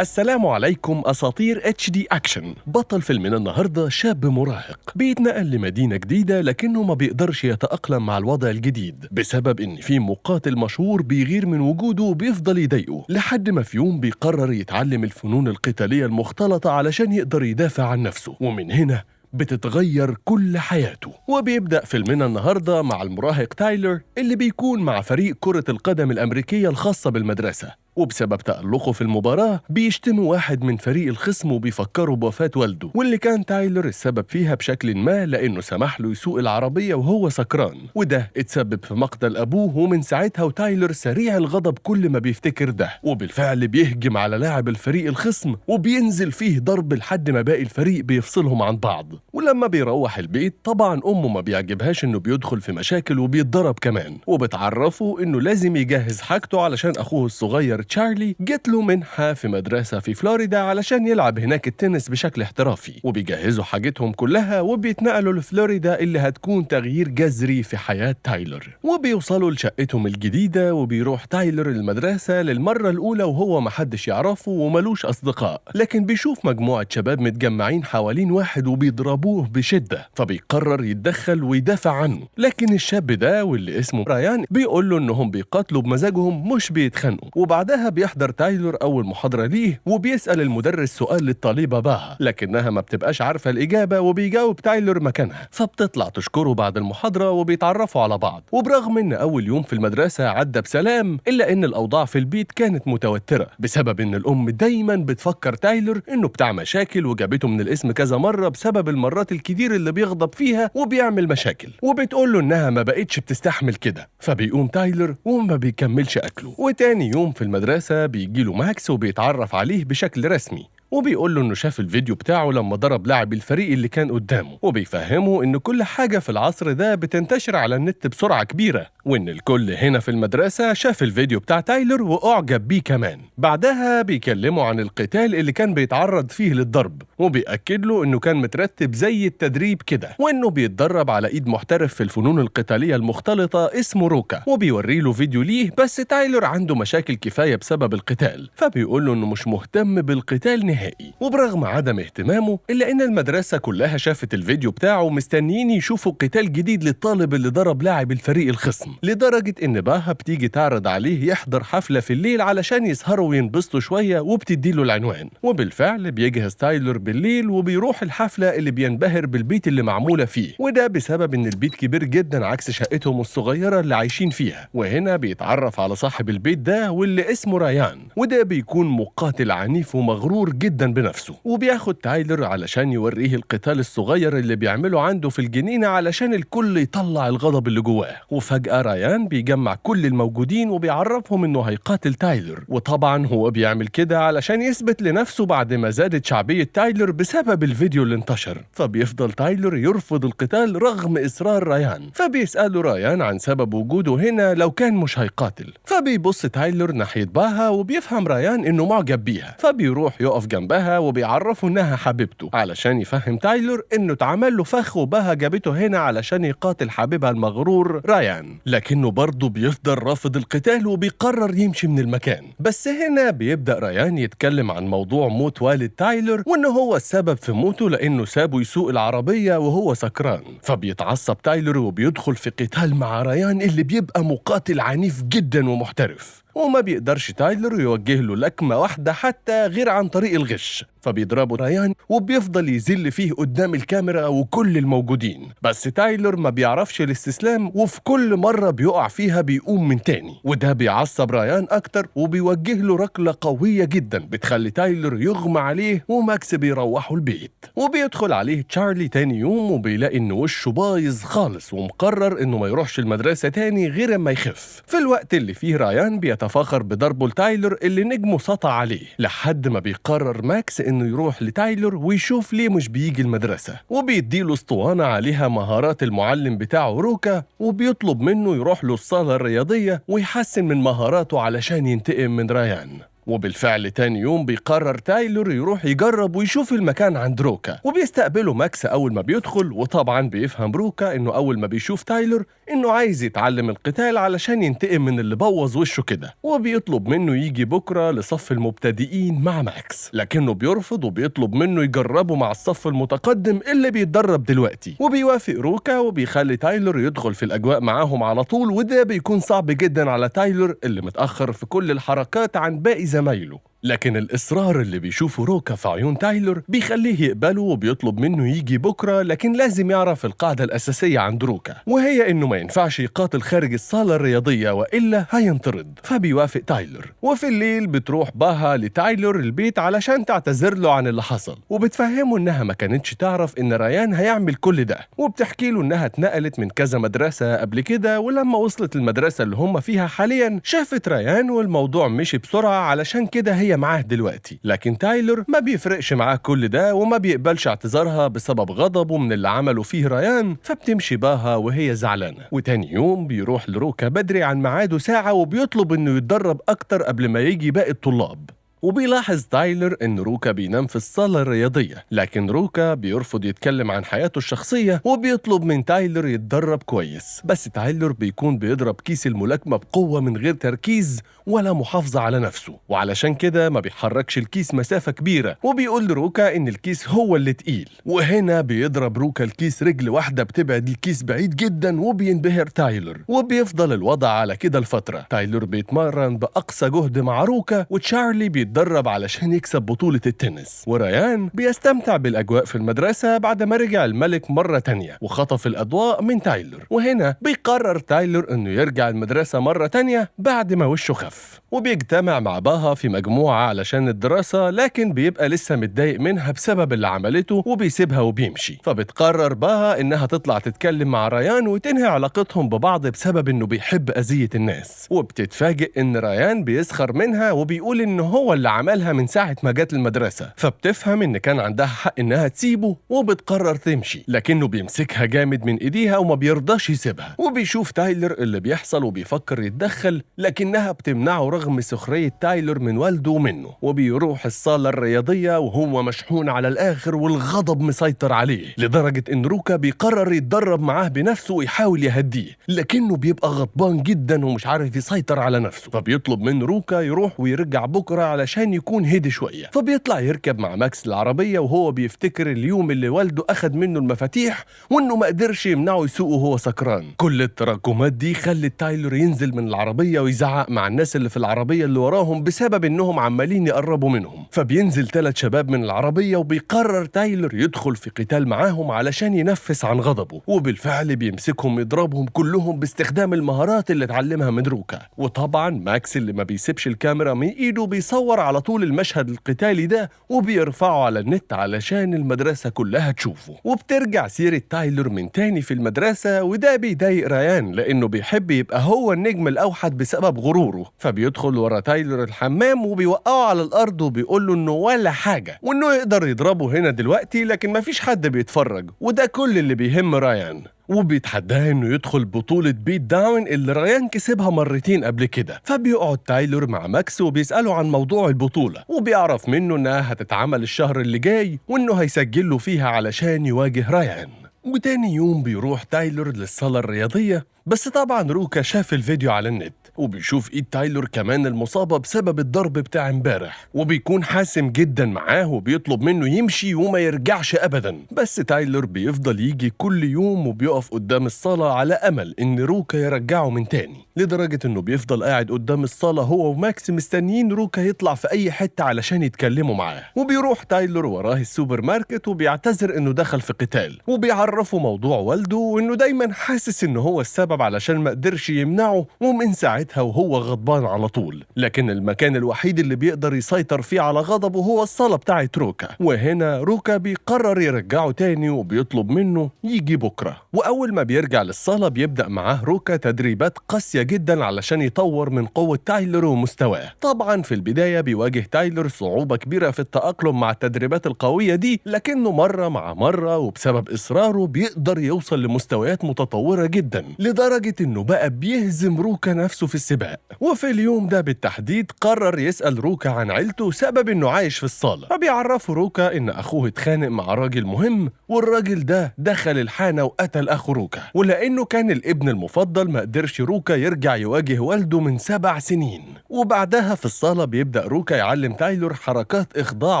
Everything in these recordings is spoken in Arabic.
السلام عليكم أساطير HD أكشن. بطل فيلمنا النهاردة شاب مراهق بيتنقل لمدينة جديدة، لكنه ما بيقدرش يتأقلم مع الوضع الجديد بسبب إن في مقاتل مشهور بيغير من وجوده وبيفضل يضايقه، لحد ما في يوم بيقرر يتعلم الفنون القتالية المختلطة علشان يقدر يدافع عن نفسه. ومن هنا بتتغير كل حياته. وبيبدأ فيلمنا النهاردة مع المراهق تايلر اللي بيكون مع فريق كرة القدم الأمريكية الخاصة بالمدرسة، وبسبب تألقه في المباراة بيشتم واحد من فريق الخصم وبيفكروا بوفاة والده، واللي كان تايلر السبب فيها بشكل ما لأنه سمح له يسوق العربية وهو سكران، وده اتسبب في مقتل أبوه. ومن ساعتها وتايلر سريع الغضب كل ما بيفتكر ده، وبالفعل بيهجم على لاعب الفريق الخصم وبينزل فيه ضرب لحد ما باقي الفريق بيفصلهم عن بعض. ولما بيروح البيت طبعا أمه ما بيعجبهاش إنه بيدخل في مشاكل وبيتضرب كمان، وبتعرفه إنه لازم يجهز حاجته علشان أخوه الصغير تشارلي جت له منحة في مدرسة في فلوريدا علشان يلعب هناك التنس بشكل احترافي. وبيجهزوا حاجتهم كلها وبيتنقلوا لفلوريدا اللي هتكون تغيير جذري في حياة تايلر. وبيوصلوا لشقتهم الجديدة وبيروح تايلر المدرسة للمرة الأولى وهو محدش يعرفه وملوش أصدقاء، لكن بيشوف مجموعة شباب متجمعين حوالين واحد وبيضربوه بشدة، فبيقرر يتدخل ويدافع عنه. لكن الشاب ده واللي اسمه رايان بيقول له إنهم بيقاتلوا بمزاجهم مش بيتخانقوا. وبعدها بيحضر تايلر أول محاضرة ليه وبيسأل المدرس سؤال للطالبة باها، لكنها ما بتبقاش عارفة الإجابة وبيجاوب تايلر مكانها، فبتطلع تشكره بعد المحاضرة وبيتعرفوا على بعض. وبرغم إن أول يوم في المدرسة عدى بسلام، إلا إن الأوضاع في البيت كانت متوترة بسبب إن الأم دايما بتفكر تايلر إنه بتاع مشاكل وجابته من الاسم كذا مرة بسبب المرات الكتير اللي بيغضب فيها وبيعمل مشاكل، وبتقول له إنها ما بقتش بتستحمل كده. فبيقوم تايلر وما بيكملش أكله. وتاني يوم في المدرسة بيجيله ماكس وبيتعرف عليه بشكل رسمي، وبيقول له انه شاف الفيديو بتاعه لما ضرب لاعب الفريق اللي كان قدامه، وبيفهمه ان كل حاجة في العصر ده بتنتشر على النت بسرعة كبيرة، وان الكل هنا في المدرسة شاف الفيديو بتاع تايلر واعجب بيه كمان. بعدها بيكلموا عن القتال اللي كان بيتعرض فيه للضرب، وبيأكد له انه كان مترتب زي التدريب كده، وانه بيتدرب على ايد محترف في الفنون القتالية المختلطة اسمه روكا. وبيوري له فيديو ليه، بس تايلر عنده مشاكل كفاية بسبب القتال، فبيقول له انه مش مهتم بالقتال نهائي. وبرغم عدم اهتمامه إلا إن المدرسة كلها شافت الفيديو بتاعه ومستنيين يشوفوا قتال جديد للطالب اللي ضرب لاعب الفريق الخصم، لدرجة إن باها بتيجي تعرض عليه يحضر حفلة في الليل علشان يسهروا وينبسطوا شوية، وبتديله العنوان. وبالفعل بيجهز تايلر بالليل وبيروح الحفلة اللي بينبهر بالبيت اللي معمولة فيه، وده بسبب إن البيت كبير جدا عكس شقتهم الصغيرة اللي عايشين فيها. وهنا بيتعرف على صاحب البيت ده واللي اسمه رايان، وده بيكون مقاتل عنيف ومغرور جدا بنفسه، وبياخد تايلر علشان يوريه القتال الصغير اللي بيعمله عنده في الجنينة علشان الكل يطلع الغضب اللي جواه. وفجأة رايان بيجمع كل الموجودين وبيعرفهم انه هيقاتل تايلر، وطبعا هو بيعمل كده علشان يثبت لنفسه بعد ما زادت شعبية تايلر بسبب الفيديو اللي انتشر. فبيفضل تايلر يرفض القتال رغم إصرار رايان، فبيسأله رايان عن سبب وجوده هنا لو كان مش هيقاتل. فبيبص تايلر ناحية باها وبيفهم رايان انه معجب بيها، فبيروح يقف جنبها وبيعرفوا انها حبيبته علشان يفهم تايلر انه اتعمل له فخ، وبها جابته هنا علشان يقاتل حبيبها المغرور رايان. لكنه برضه بيفضل رافض القتال وبيقرر يمشي من المكان. بس هنا بيبدأ رايان يتكلم عن موضوع موت والد تايلر، وانه هو السبب في موته لانه سابه يسوق العربية وهو سكران. فبيتعصب تايلر وبيدخل في قتال مع رايان اللي بيبقى مقاتل عنيف جدا ومحترف، وما بيقدرش تايلر يوجه له لكمة واحدة حتى غير عن طريق الغش. فبيضربه رايان وبيفضل يذل فيه قدام الكاميرا وكل الموجودين، بس تايلر ما بيعرفش الاستسلام، وفي كل مرة بيقع فيها بيقوم من تاني، وده بيعصب رايان أكتر وبيوجه له ركلة قوية جدا بتخلي تايلر يغمى عليه، وماكس بيروحوا البيت. وبيدخل عليه تشارلي تاني يوم وبيلاقي إن وشه بايظ خالص، ومقرر إنه ما يروحش المدرسة تاني غير اما يخف. في الوقت اللي فيه رايان بيتفاخر بضربه لتايلر اللي نجمه سطع عليه، لحد ما بيقرر ماكس إنه يروح لتايلر ويشوف ليه مش بيجي المدرسة، وبيديله اسطوانة عليها مهارات المعلم بتاعه روكا، وبيطلب منه يروح له الصالة الرياضية ويحسن من مهاراته علشان ينتقم من رايان. وبالفعل تاني يوم بيقرر تايلور يروح يجرب ويشوف المكان عند روكا، وبيستقبله ماكس أول ما بيدخل. وطبعا بيفهم روكا إنه أول ما بيشوف تايلور إنه عايز يتعلم القتال علشان ينتقم من اللي بوظ وشه كده، وبيطلب منه يجي بكرة لصف المبتدئين مع ماكس، لكنه بيرفض وبيطلب منه يجربه مع الصف المتقدم اللي بيتدرب دلوقتي. وبيوافق روكا وبيخلي تايلور يدخل في الأجواء معاهم على طول، وده بيكون صعب جدا على تايلور اللي متأخر في كل الحركات عن باقي زمايله. لكن الإصرار اللي بيشوفه روكا في عيون تايلور بيخليه يقبله وبيطلب منه يجي بكرة، لكن لازم يعرف القاعدة الأساسية عند روكا، وهي إنه ما ينفعش يقاتل خارج الصالة الرياضية وإلا هينطرد. فبيوافق تايلور. وفي الليل بتروح باها لتايلور البيت علشان تعتذر له عن اللي حصل، وبتفهمه إنها ما كانتش تعرف إن ريان هيعمل كل ده، وبتحكي له إنها اتنقلت من كذا مدرسة قبل كده، ولما وصلت المدرسة اللي هم فيها حاليا شافت ريان والموضوع مشي بسرعة علشان كده هي معاه دلوقتي. لكن تايلور ما بيفرقش معاه كل ده وما بيقبلش اعتذارها بسبب غضبه من اللي عمله فيه ريان، فبتمشي باها وهي زعلانة. وتاني يوم بيروح لروكا بدري عن ميعاده ساعة وبيطلب انه يتدرب اكتر قبل ما يجي باقي الطلاب. وبيلاحظ تايلور ان روكا بينام في الصالة الرياضية، لكن روكا بيرفض يتكلم عن حياته الشخصية وبيطلب من تايلور يتدرب كويس. بس تايلور بيكون بيضرب كيس الملاكمة بقوة من غير تركيز ولا محافظة على نفسه، وعلشان كده ما بيحركش الكيس مسافة كبيرة، وبيقول لروكا ان الكيس هو اللي تقيل. وهنا بيضرب روكا الكيس رجل واحدة بتبعد الكيس بعيد جدا، وبينبهر تايلور. وبيفضل الوضع على كده لفترة. تايلور بيتمرن بأقصى جهد مع روكا، وتشارلي بيتدرب علشان يكسب بطولة التنس، وريان بيستمتع بالأجواء في المدرسة بعد ما رجع الملك مرة تانية وخطف الأضواء من تايلور. وهنا بيقرر تايلور انه يرجع المدرسة مرة تانية بعد ما وشه خف، وبيجتمع مع باها في مجموعة علشان الدراسة، لكن بيبقى لسه متضايق منها بسبب اللي عملته وبيسيبها وبيمشي. فبتقرر باها انها تطلع تتكلم مع ريان وتنهي علاقتهم ببعض بسبب انه بيحب أذية الناس. وبتتفاجئ ان ريان بيسخر منها وبيقول انه هو اللي عملها من ساعة ما جت المدرسة، فبتفهم ان كان عندها حق انها تسيبه وبتقرر تمشي، لكنه بيمسكها جامد من ايديها وما بيرضاش يسيبها. وبيشوف تايلور اللي بيحصل وبيفكر يتدخل، لكنها بتمنعه رغم سخرية تايلور من والده ومنه. وبيروح الصالة الرياضية وهو مشحون على الآخر والغضب مسيطر عليه، لدرجة إن روكا بيقرر يتدرب معاه بنفسه ويحاول يهديه، لكنه بيبقى غضبان جدا ومش عارف يسيطر على نفسه. فبيطلب من روكا يروح ويرجع بكرة علشان يكون هدي شوية. فبيطلع يركب مع ماكس العربية وهو بيفتكر اليوم اللي والده أخد منه المفاتيح وإنه ما قدرش يمنعه يسوقه وهو سكران. كل التراكمات دي خلت تايلور ينزل من العربية ويزعق مع الناس اللي في العربية اللي وراهم بسبب انهم عمالين يقربوا منهم. فبينزل 3 شباب من العربية وبيقرر تايلور يدخل في قتال معاهم علشان ينفس عن غضبه، وبالفعل بيمسكهم يضربهم كلهم باستخدام المهارات اللي اتعلمها من روكا. وطبعا ماكس اللي ما بيسيبش الكاميرا من ايده بيصور على طول المشهد القتالي ده وبيرفعه على النت علشان المدرسة كلها تشوفه. وبترجع سيرة تايلور من تاني في المدرسة، وده بيضايق ريان لانه بيحب يبقى هو النجم الاوحد بسبب غروره. فبيدخل ورا تايلور الحمام وبيوقعه على الارض وبيقول له انه ولا حاجه وانه يقدر يضربه هنا دلوقتي، لكن مفيش حد بيتفرج، وده كل اللي بيهم ريان. وبيتحداه انه يدخل بطولة بيت داون اللي ريان كسبها مرتين قبل كده. فبيقعد تايلور مع ماكس وبيسأله عن موضوع البطولة، وبيعرف منه انها هتتعمل الشهر اللي جاي وانه هيسجل له فيها علشان يواجه ريان. وتاني يوم بيروح تايلور للصالة الرياضية، بس طبعا روكا شاف الفيديو على النت وبيشوف ايد تايلور كمان المصابة بسبب الضرب بتاع امبارح، وبيكون حاسم جدا معاه وبيطلب منه يمشي وما يرجعش ابدا. بس تايلور بيفضل يجي كل يوم وبيقف قدام الصالة على امل ان روكا يرجعه من تاني، لدرجة انه بيفضل قاعد قدام الصالة هو وماكس مستنيين روكا يطلع في اي حتة علشان يتكلموا معاه. وبيروح تايلور وراه السوبر ماركت وبيعتذر انه دخل في قتال، وبيعرفه موضوع والده وانه دايما حاسس انه هو السبب علشان ما قدرش يمنعه، ومن ساعتها وهو غضبان على طول. لكن المكان الوحيد اللي بيقدر يسيطر فيه على غضبه هو الصالة بتاعت روكا. وهنا روكا بيقرر يرجعه تاني وبيطلب منه يجي بكرة. وأول ما بيرجع للصالة بيبدأ معاه روكا تدريبات قاسية جدا علشان يطور من قوة تايلور ومستواه. طبعا في البداية بيواجه تايلور صعوبة كبيرة في التأقلم مع التدريبات القوية دي، لكنه مرة مع مرة وبسبب إصراره بيقدر يوصل لمستويات متطورة جدا، لدرجة انه بقى بيهزم روكا نفسه في السباق. وفي اليوم ده بالتحديد قرر يسأل روكا عن عيلته سبب إنه عايش في الصالة، فبيعرفوا روكا إن أخوه اتخانق مع راجل مهم، والراجل ده دخل الحانة وقتل أخو روكا، ولأنه كان الابن المفضل ما قدرش روكا يرجع يواجه والده من 7 سنين. وبعدها في الصالة بيبدأ روكا يعلم تايلور حركات إخضاع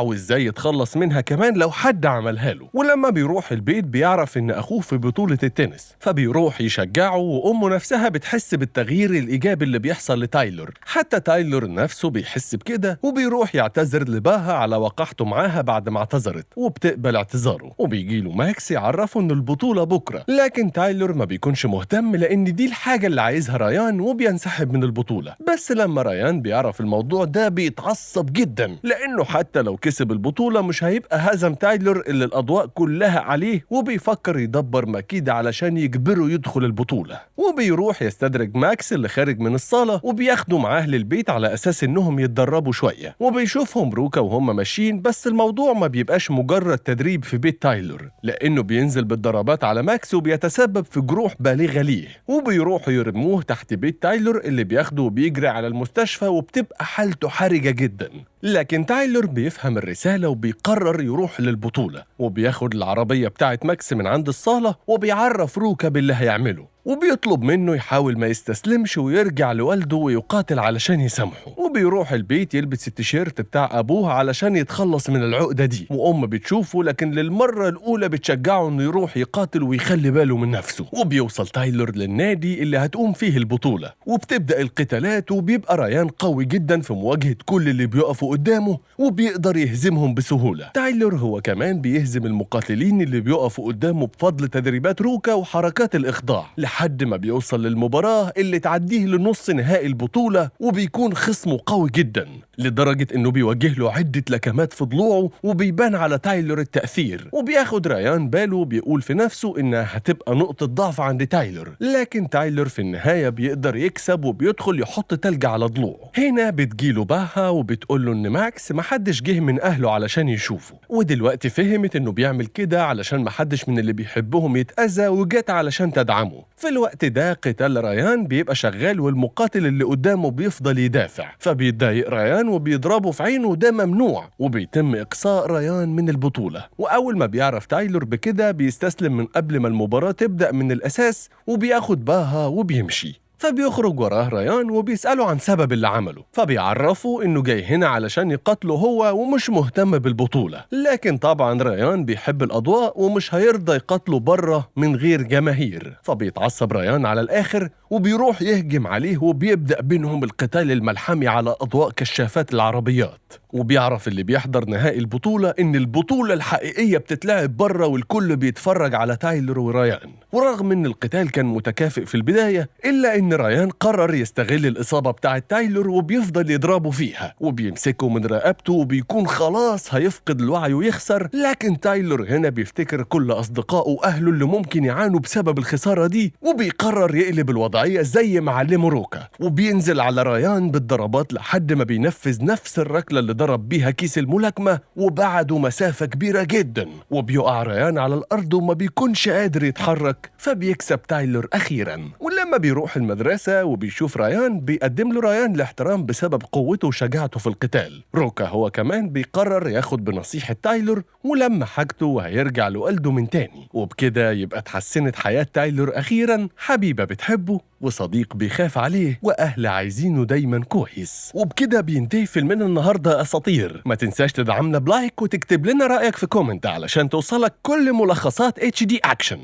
وإزاي يتخلص منها كمان لو حد عملها له. ولما بيروح البيت بيعرف إن أخوه في بطولة التنس، فبيروح يشجعه، وأمه نفسها بتحس بالتغيير الإيجابي اللي بيحصل لتايلور. حتى تايلور نفسه بيحس بكده، وبيروح يعتذر لباها على وقحته معاها بعد ما اعتذرت، وبتقبل اعتذاره. وبيجيله ماكس يعرفه إن البطولة بكرة، لكن تايلور ما بيكونش مهتم لأن دي الحاجة اللي عايزها ريان، وبينسحب من البطولة. بس لما ريان بيعرف الموضوع ده بيتعصب جدا، لأنه حتى لو كسب البطولة مش هيبقى هزم تايلور اللي الأضواء كلها عليه، وبيفكر يدبر مكيدة علشان يجبره يدخل البطولة. وبيروح يستدرج ماكس اللي خارج من الصالة، وبياخده معاه للبيت على أساس إنهم يتدربوا شوية. وبيشوفهم روكا وهم ماشيين، بس الموضوع ما بيبقاش مجرد تدريب في بيت تايلور، لأنه بينزل بالضربات على ماكس وبيتسبب في جروح بالغة ليه. وبيروحوا يرموه تحت بيت تايلور اللي بياخده وبيجري على المستشفى، وبتبقى حالته حرجة جدا. لكن تايلور بيفهم الرسالة وبيقرر يروح للبطولة، وبياخد العربية بتاعت ماكس من عند الصالة، وبيعرف روكا باللي هيعمله، وبيطلب منه يحاول ما يستسلمش ويرجع لوالده ويقاتل علشان يسامحه. وبيروح البيت يلبس التيشيرت بتاع أبوه علشان يتخلص من العقدة دي. وأم بتشوفه، لكن للمرة الأولى بتشجعه إنه يروح يقاتل ويخلي باله من نفسه. وبيوصل تايلور للنادي اللي هتقوم فيه البطولة، وبتبدأ القتالات، وبيبقى ريان قوي جدا في مواجهة كل اللي بيقفوا قدامه، وبيقدر يهزمهم بسهولة. تايلور هو كمان بيهزم المقاتلين اللي بيقفوا قدامه بفضل تدريبات روكا وحركات الإخضاع، لحد ما بيوصل للمباراة اللي تعديه لنص نهائي البطولة. وبيكون خصمه قوي جدا لدرجة انه بيوجه له عدة لكمات في ضلوعه، وبيبان على تايلور التأثير. وبياخد ريان باله وبيقول في نفسه انها هتبقى نقطة ضعف عند تايلور، لكن تايلور في النهاية بيقدر يكسب، وبيدخل يحط تلج على ضلوعه. هنا بتجيله باها وبتقول له ان ماكس محدش جه من اهله علشان يشوفه، ودلوقتي فهمت انه بيعمل كده علشان محدش من اللي بيحبهم يتأذى، وجات علشان تدعمه. في الوقت ده قتال ريان بيبقى شغال، والمقاتل اللي قدامه بيفضل يدافع، فبيتضايق ريان وبيضربه في عينه، وده ممنوع، وبيتم إقصاء ريان من البطولة. وأول ما بيعرف تايلور بكده بيستسلم من قبل ما المباراة تبدأ من الأساس، وبياخد باها وبيمشي. فبيخرج وراه ريان وبيسأله عن سبب اللي عمله، فبيعرفوا إنه جاي هنا علشان يقتله هو ومش مهتم بالبطولة. لكن طبعا ريان بيحب الأضواء ومش هيرضى يقتله بره من غير جماهير، فبيتعصب ريان على الآخر وبيروح يهجم عليه، وبيبدأ بينهم القتال الملحمي على أضواء كشافات العربيات. وبيعرف اللي بيحضر نهائي البطولة إن البطولة الحقيقية بتتلعب بره، والكل بيتفرج على تايلور وريان. ورغم إن القتال كان متكافئ في البداية، إلا إن ريان قرر يستغل الإصابة بتاعة تايلور، وبيفضل يضربه فيها، وبيمسكه من رقبته، وبيكون خلاص هيفقد الوعي ويخسر. لكن تايلور هنا بيفتكر كل أصدقائه وأهله اللي ممكن يعانوا بسبب الخسارة دي، وبيقرر يقلب الوضعية زي ما علمه روكا، وبينزل على ريان بالضربات لحد ما بينفذ نفس الركلة اللي ضرب بيها كيس الملاكمة، وبعده مسافة كبيرة جدا. وبيقع ريان على الأرض وما بيكونش قادر يتحرك، فبيكسب تايلور أخيرا. ولما بيروح المدرسة وبيشوف ريان، بيقدم له ريان الاحترام بسبب قوته وشجاعته في القتال. روكا هو كمان بيقرر ياخد بنصيحة تايلور ولما حاجته، وهيرجع لوالده من تاني. وبكده يبقى اتحسنت حياة تايلور أخيرا، حبيبة بتحبه، وصديق بيخاف عليه، وأهل عايزينه دايما كويس. وبكده بينتهي فيلمنا النهاردة أساطير. ما تنساش تدعمنا بلايك وتكتب لنا رأيك في كومنت علشان توصلك كل ملخصات HD أكشن.